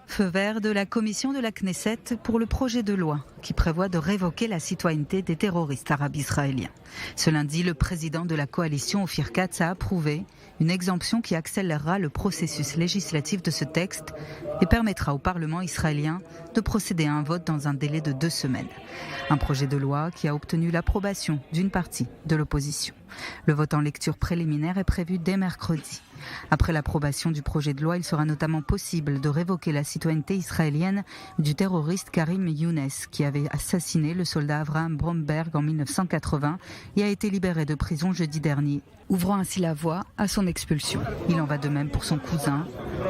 Feu vert de la commission de la Knesset pour le projet de loi qui prévoit de révoquer la citoyenneté des terroristes arabes israéliens. Ce lundi, le président de la coalition, Ophir Katz, a approuvé une exemption qui accélérera le processus législatif de ce texte et permettra au Parlement israélien de procéder à un vote dans un délai de 2 semaines. Un projet de loi qui a obtenu l'approbation d'une partie de l'opposition. Le vote en lecture préliminaire est prévu dès mercredi. Après l'approbation du projet de loi, il sera notamment possible de révoquer la citoyenneté israélienne du terroriste Karim Younes, qui avait assassiné le soldat Avraham Bromberg en 1980 et a été libéré de prison jeudi dernier, ouvrant ainsi la voie à son expulsion. Il en va de même pour son cousin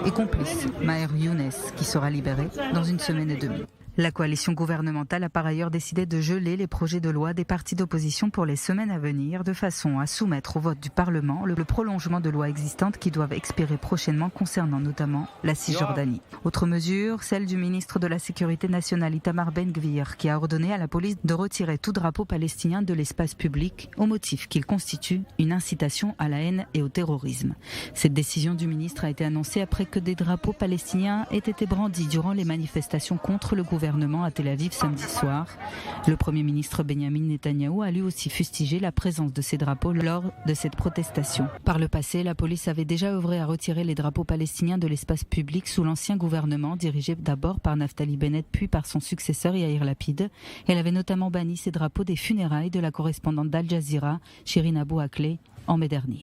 et complice, Maher Younes, qui sera libéré dans 1 semaine et demie. La coalition gouvernementale a par ailleurs décidé de geler les projets de loi des partis d'opposition pour les semaines à venir, de façon à soumettre au vote du Parlement le prolongement de lois existantes qui doivent expirer prochainement concernant notamment la Cisjordanie. Autre mesure, celle du ministre de la Sécurité nationale Itamar Ben-Gvir, qui a ordonné à la police de retirer tout drapeau palestinien de l'espace public au motif qu'il constitue une incitation à la haine et au terrorisme. Cette décision du ministre a été annoncée après que des drapeaux palestiniens aient été brandis durant les manifestations contre le gouvernement à Tel Aviv samedi soir. Le Premier ministre Benjamin Netanyahou a lui aussi fustigé la présence de ces drapeaux lors de cette protestation. Par le passé, la police avait déjà œuvré à retirer les drapeaux palestiniens de l'espace public sous l'ancien gouvernement, dirigé d'abord par Naftali Bennett puis par son successeur Yair Lapid. Elle avait notamment banni ces drapeaux des funérailles de la correspondante d'Al Jazeera, Shirin Abu Akleh, en mai dernier.